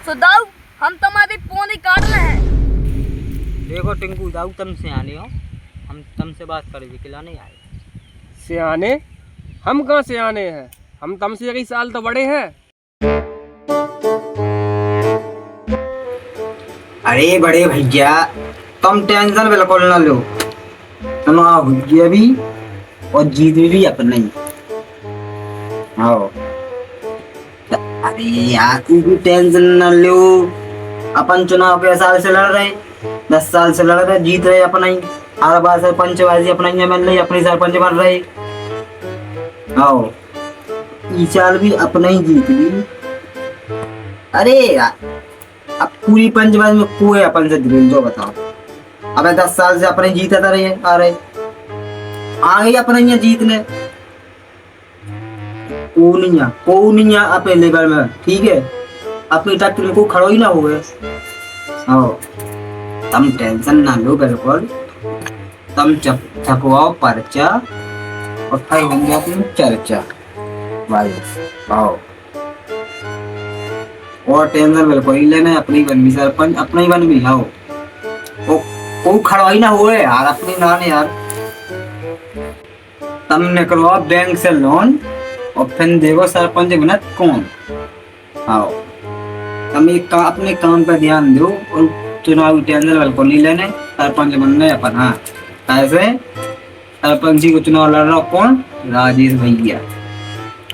तो दाऊ हम तुम्हारी पौनी काट रहे हैं। देखो टिंकू दाऊ तुम सियाने हो, हम तुमसे बात करेंगे खिलाने आए। सियाने? हम कहाँ सियाने हैं, हम तुमसे कई साल तो बड़े हैं। अरे बड़े भैया तुम टेंशन बिल्कुल ना लो, तुम भैया भी और जीत भी अपना ही। आओ अरे यार तू भी टेंशन ना लो, अपन चुनाव के साल से लड़ रहे, 10 साल से लड़ रहे, जीत रहे अपना ही। हर बार सरपंच बाजी अपना ही एमएलए अपने सरपंच बन रहे। आओ इस साल भी अपना ही जीत भी। अरे यार अब पूरी पंचबाजी में कोई अपन से दिल जो बताओ, अब 10 साल से अपने जीते रहे आ रहे, आगे अपने यहाँ जीतने को नहीं अपने लेवल में, ठीक है। अपनी टक्कर में को खड़ो ही ना हो गए। आओ तुम टेंशन ना लो बिल्कुल, तुम छपवाओ पर्चा और फिर होंगे अपनी चर्चा भाई। आओ और टेंशन बिल्कुल ही लेना, अपनी बन भी सरपंच अपना ही बन भी। आओ को खड़ो ही ना हो यार अपनी नान यार। तुम निकलवाओ बैंक से लोन और फिर देखो सरपंच बना कौन। आओ तुम एक अपने काम पे ध्यान दो और चुनाव टेंशन बिल्कुल नहीं लेने, सरपंच बनना है अपन। हाँ ऐसे सरपंच जी को चुनाव लड़ रहा कौन? राजेश भैया।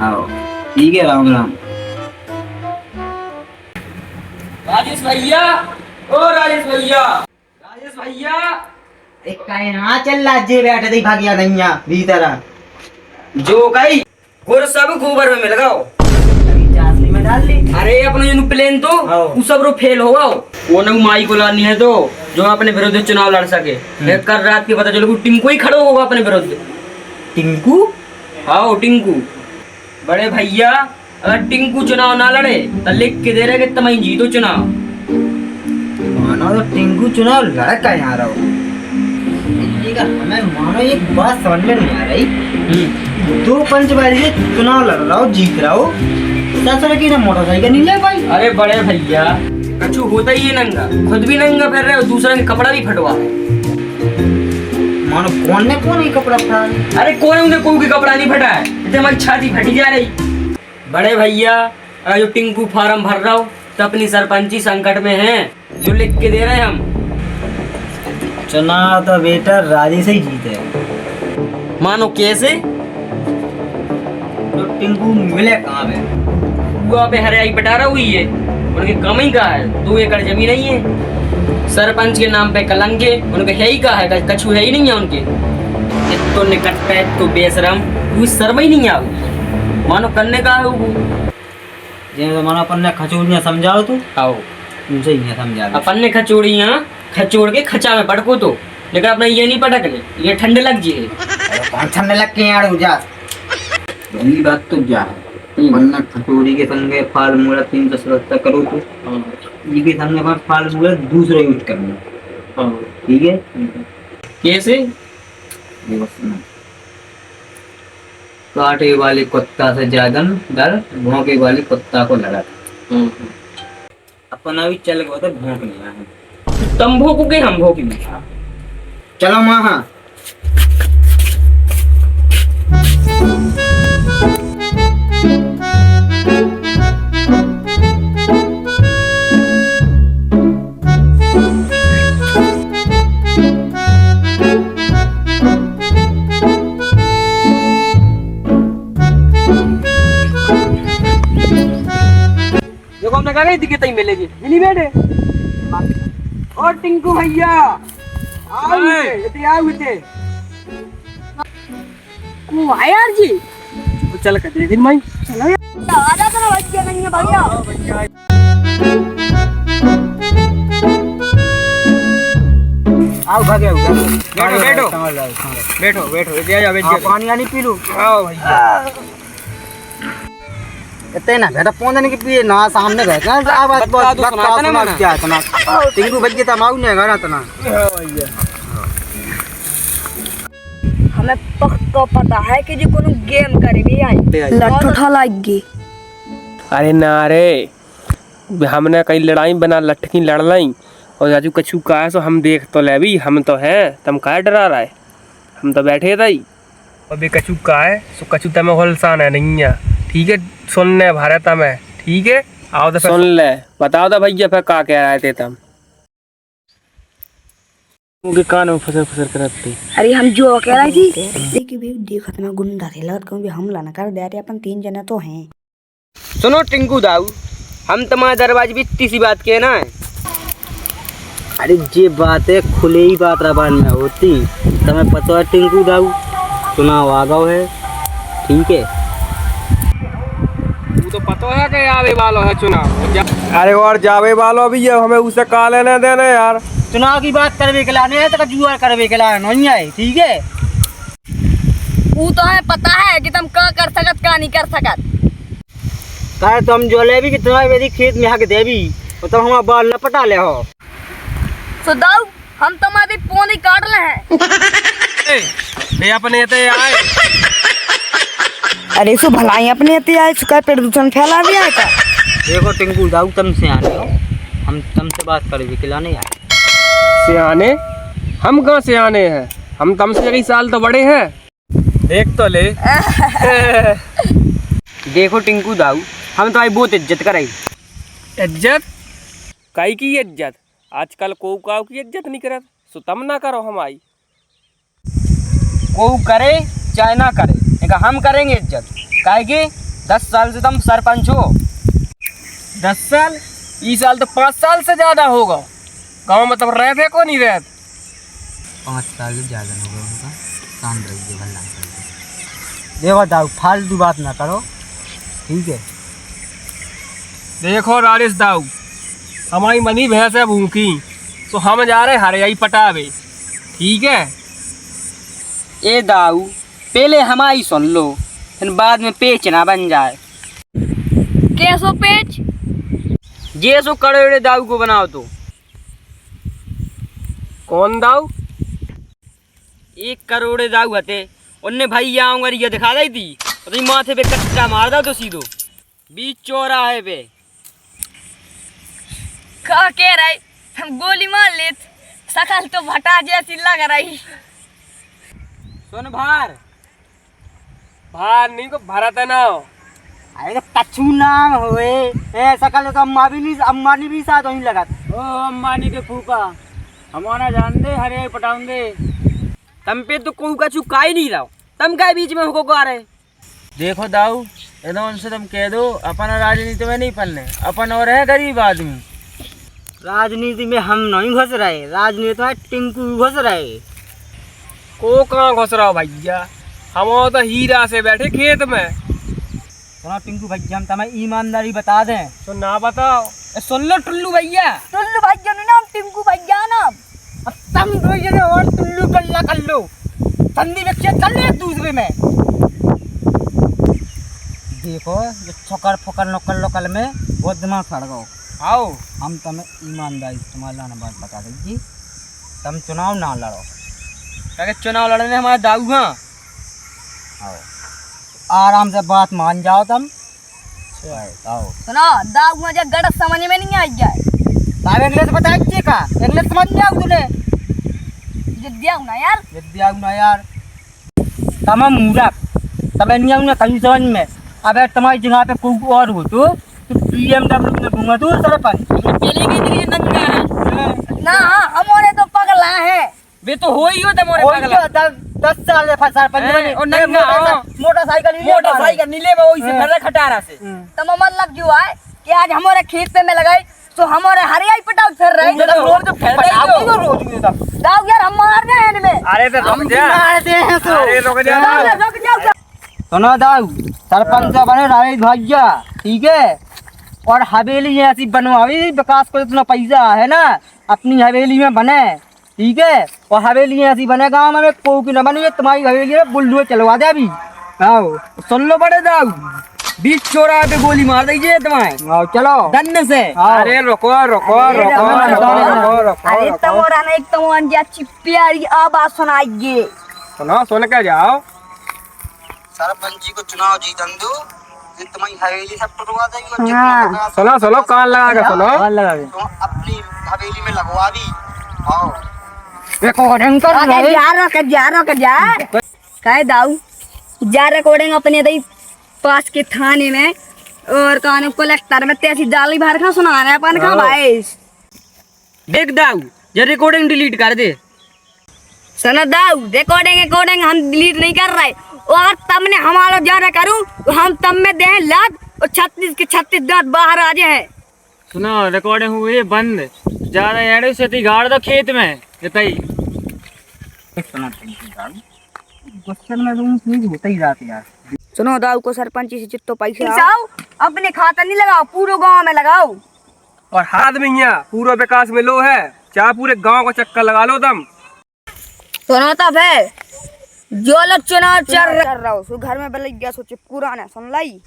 आओ ठीक है, राम राम। राजेश भैया, ओ राजेश भैया, राजेश भैया। एक कहाँ चल रहा जे बैठे थे भागिया नहीं भीतर जो कही गुर सब गोबर में मिल गओ, चासनी में डाल ली। अरे अपने जो प्लेन तो वो सब रो फेल हो गओ। वो न माई को लानी है तो जो अपने विरुद्ध चुनाव लड़ सके। कल रात की पता चलो टिंकू ही खड़ो होगा अपने विरुद्ध। टिंकू? हाँ टिंकू। बड़े भैया अगर टिंकू चुनाव ना लड़े तो लिख के दे रहे कि तुम ही जीतो चुनाव। मानो तो टिंकू चुनाव लड़का यहाँ रहो, हमें मानो एक बात समझ में नहीं आ रही। दो पंचवारी से चुनाव लड़ रहा हो, जीत रहा हो, ससुर की ना मोटरसाइकिल नहीं ले पाई। अरे बड़े भैया कछु होता ही है नंगा, खुद भी नंगा फिर रहे हो, दूसरा के कपड़ा भी फटवा है। मानो कौन ही कपड़ा फटा? अरे कौन उन्हें कोई की कपड़ा नहीं फटा है, इतने हमारी छाती फटी जा रही। बड़े भैया अगर जो टिंकू फार्म भर रहा हो तो अपनी सरपंची संकट में है, जो लिख के दे रहे हैं हम। चुनाव तो बेटा राजी से ही जीते। मानो कैसे? तो टिंकू मिले कहाँ में? वहाँ पे हरियाई पटारा हुई है, उनके कम ही का है, 2 एकड़ जमीन नहीं है। सरपंच के नाम पे कलंक है, उनके है ही का है, कछु है ही नहीं है उनके। तो निकट पे तो बेशरम कोई शर्म ही नहीं आओ, मानो करने का है वो। जैसे मानो अपन ने खचूड़ियाँ समझाओ तो आओ तुमसे ही नहीं समझा। अपन ने खचोड़ियाँ खचोड़ के खचा में पटको तो, लेकिन अपना ये नहीं पटक ले, ये ठंडे लग जी है। कौन ठंडे लग के यार जा पहली बात तो जा, वरना खचोड़ी के संगे फार्मूला 377 करो तो ये के संगे पर फार्मूला दूसरा यूज करना। ठीक है कैसे? देखो सुनो, काटे वाले कुत्ता से ज्यादा डर भौंके वाले कुत्ता को लगा। अपन अभी चल गए तो भौंक लिया है। तुम भौंकोगे हम भौंकेंगे। चलो वहाँ देखो हमने कहा दिक्कत ही मिलेगी, नहीं बैठे। और टिंकू भैया आओ इते को यार जी तो चल कर दे दिन भाई। चलो यार आ जा तेरा बच्चा नहीं है भैया। आओ भागे बैठो बैठो बैठो बैठो इधर आ बैठ पानी आनी पी लो। आओ भैया। इतने ना बेटा पौधे की पिए ना सामने बैठे आवाज बहुत क्या तना टिंकू भैया तमाऊ ने घर तना। हमें पक्का पता है कि जी कोनो गेम करेगी आई लठ उठा लाएगी। अरे ना रे हमने कहीं लड़ाई बना लटकी लड़ लाई और राजू कछु का है सो हम देख तो ले भी हम तो हैं तुम काहे डरा रहा है हम तो बैठे थे अभी कछु का है सो कछु तमें होलसान है नहीं है ठीक है सुनने भारत में ठीक है आओ तो सुन ले बताओ तो भैया फिर का कह रहे थे तुम उनके कान में फसर फसर करते अरे हम जो कह रही थी देखिए भी देखो तो मैं गुंडा थे लगत कहूँ भी हमला ना कर दे अपन 3 जना तो हैं। सुनो टिंकू दाऊ हम तुम्हारे दरवाजे भी इतनी सी बात के ना है अरे ये बात है खुले ही बात रबान में होती तुम्हें पता है टिंकू दाऊ चुनाव आ गया है ठीक है तू तो पता है कि आवे वाला है चुनाव अरे और जावे वाला भी है हमें उसे का लेने देना यार चुनाव की बात करवे के लाने है तो जुआ करवे के लाने नहीं है ठीक है वो तो हमें पता है कि तुम क्या कर सकत क्या नहीं कर सकत कहे तुम जो ले भी कि तुम्हारे मेरी खेत में हक देवी और तुम हमारा बाल न पटा ले हो तो दाऊ हम तुम्हारी पौनी काट ले हैं ये अपने ते आए अरे सो भलाई अपने ते आए सुखा प्रदूषण फैला दिया है का देखो टिंकू दाऊ तुमसे आने हो हम तुमसे बात करवे के लाने आए सियाने हम कहाँ सियाने हैं हम तुमसे कई साल तो बड़े हैं देख तो ले देखो टिंकू दाऊ हम तुम्हारी बहुत इज्जत कराई इज्जत काई की इज्जत आजकल को काऊ की इज्जत नहीं करत सो तुम ना करो हमारी को करे चाहे ना करे लेकिन हम करेंगे इज्जत काहे कि 10 साल से तुम सरपंच हो 10 साल इस साल तो 5 साल से ज्यादा होगा गाँव में तब रहते को नहीं रहते 5 साल से ज्यादा हो गया उनका काम रही है देखो दाऊ फालतू बात ना करो ठीक है देखो राजेश दाऊ हमारी मनी भैंस है भूखी तो हम जा रहे हरियाई पटावे ठीक है ए दाऊ पहले हमारी सुन लो फिर बाद में पेच ना बन जाए कैसो पेच ये सो कड़े दाऊ को बनाओ तो कौन दाऊ 1 करोड़ दाऊ हते उनने भाई आऊंगा ये दिखा दी थी तो माथे पे कच्चा मार दो तो सीधो बीच चौराहे पे क्या कह रही हम गोली मार लेत सकल तो भटा जैसी लग रही सुन भार भार नहीं को भरत है ना अरे तो कछु नाम होए ए सकल तो अम्मानी भी साथ वहीं लगा ओ अम्मानी के फूका हमारा जान दे हरे पटाऊं दे तम पे तो कोई का चुका ही नहीं रहा तम का बीच में होको आ रहे देखो दाऊ एकदम से तुम कह दो अपन राजनीति में नहीं पढ़ने अपन और है गरीब आदमी राजनीति में हम नहीं घुस रहे राजनीति में टिंकू घुस रहे को कहाँ घुस रहा हो भैया हम तो हीरा से बैठे खेत में सुनो टिंकू भैया हम तुम्हें ईमानदारी बता दें तो ना बताओ सुन लो टुल्लू भैया टुल्लू भैया ने नाम टिंकू भैया नाम तुम दो जने और टुल्लू कल्ला कर लो संधि विक्षेप कर लो एक दूसरे में देखो ये छोकर फोकर नौकर लोकल में बहुत दिमाग खड़ गओ आओ हम तुम्हें ईमानदारी तुम्हारा बात बता देंगे तुम चुनाव ना लड़ो क्या चुनाव लड़ने हमारा दाऊ हाँ आओ आराम से बात मान जाओ तुम आओ सुनो दाऊ मुझे गलत समझ में नहीं आई जाए ताब इंग्लिश बताइए का इंग्लिश समझ में आओ तूने विद्या ना यार विद्या ना यार तमाम मूर्ख तब नहीं आऊंगा कहीं समझ में अब तुम्हारी जगह पे कोई और हो तो BMW में घूमा तू सरपंच पहले की थी नंगा है ना हमारे तो पगला है वे तो हो ही हो तमोरे पागल 10 साल से सरपंच बने और नंगा मोटरसाइकिल नीले में वही से भर खटारा से तो मतलब जो है कि आज हमारे खेत पे में लगाई तो हमारे हरियाई पटाव फिर रहे रोज तो फैलता रोज दाऊ यार हम मार रहे हैं इनमें अरे तो रुक जा अरे रुक जा रुक जाओ सुनो दाऊ सरपंच बने राजेश भैया ठीक है और हवेली ऐसी बनवाई विकास को इतना पैसा है ना अपनी हवेली में बने ठीक है और हवेली ऐसी बने गाँव में को की न बनी तुम्हारी हवेली में बुल्लू चलवा दे अभी आओ सुन लो बड़े दाऊ बीच चौराहे पे गोली मार दीजिए तुम्हारे आओ चलो धन्य से अरे रुको रुको रुको रुको रुको अरे तमोरा ने एक तमोन जी अच्छी प्यारी आवाज सुनाइए सुनो सुन के जाओ सरपंच जी को चुनाव जीतन दो ये तुम्हारी हवेली सब टुटवा देंगे और हाँ। जितना सुनो सुनो कान लगा के सुनो तो अपनी हवेली में लगवा दी। आओ रिकॉर्डिंग कर जा कहे दाऊ जा रिकॉर्डिंग अपने दई पास के थाने में और कानून कलेक्टर में तेजी जाली बाहर खा सुना रहा है अपन खा भाई देख दाऊ ये रिकॉर्डिंग डिलीट कर दे। सुनो दाऊ रिकॉर्डिंग हम डिलीट नहीं कर रहे और तुमने हमारा ज्यादा करूं तो हम तब में दे लात और 36 के 36 दांत बाहर आ जाए। सुनो रिकॉर्डिंग हुई है बंद, ज्यादा एड़े से ती गाड़ दो खेत में जतई। क्वेश्चन में तुम प्लीज होता ही जाते यार। सुनो दाऊ को सरपंच से चित्तो पैसे जाओ अपने खाता नहीं लगाओ पूरे गांव में लगाओ और हाथ में यहाँ पूरा विकास में लो है, चाहे पूरे गांव का चक्कर लगा लो तुम। सुनो तब है जो लोग चुनाव चल रहा हो सो घर में बल गया सो पुराना सुन लाई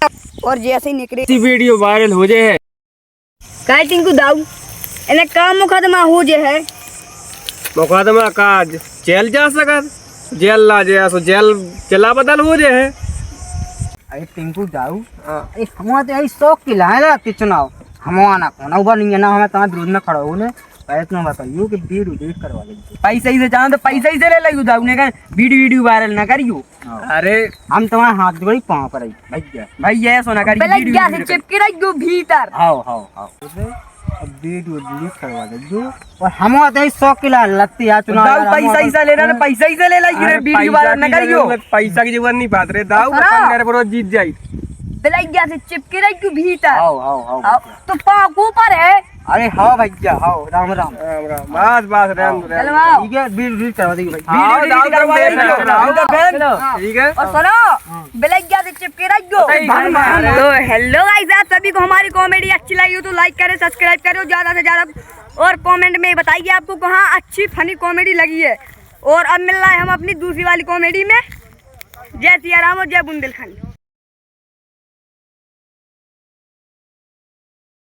और जैसे ही निकले इसी वीडियो वायरल हो जाए है कहे टिंकू दाऊ इन्हें काम मुकदमा हो जे है मुकदमा का जेल जा सकत, जेल ला जाए सो जेल चला बदल हो जाए है। अरे टिंकू जाऊ हमारा तो यही शौक की लाए रहती चुनाव हमारा कोना ऊपर नहीं है ना, हमें तुम्हारे विरोध में खड़ा होने इतना बताइयो कि बीड करवा देंगे। पैसा ही से चाहो तो पैसा ही से ले लो दाऊ ने कहा वीडियो वायरल ना करियो। अरे हम तुम्हारे हाथ जोड़ी पाँव पर आई भैया भाई ये सोना पहले करियो क्या से चिपके रख दो भीतर आओ आओ आओ अब वीडियो डिलीट करवा देंगे और हमारा तो यही शौक की लाए लगती है चुनाव दाऊ पैसा ही से ले रहा पैसा ही से ले ला ये वीडियो वायरल ना करियो। पैसा की जरूरत नहीं पात रहे दाऊ हाँ। मेरे पर जीत जाई। पहले क्या से चिपके रख दो भीतर आओ आओ आओ आओ, तो पाँव के ऊपर है अरे हाँ भैया हाँ राम राम राम राम बस बस रहन दो चलो आओ ठीक है वीडियो डिलीट करवा देंगे भाई। हाँ, वीडियो दाऊ करवा तुम देख देंगे। लो, दाऊ हाँ। ठीक है। और सुनो बेलैया से चिपके रख दो। तो हेलो गाइस आप सभी को हमारी कॉमेडी अच्छी लगी हो तो लाइक करें सब्सक्राइब करो ज्यादा से ज्यादा और कमेंट में बताइए आपको कहाँ अच्छी फनी कॉमेडी लगी है। और अब मिल रहा है हम अपनी दूसरी वाली कॉमेडी में। जय सिया राम और जय बुंदेलखंड।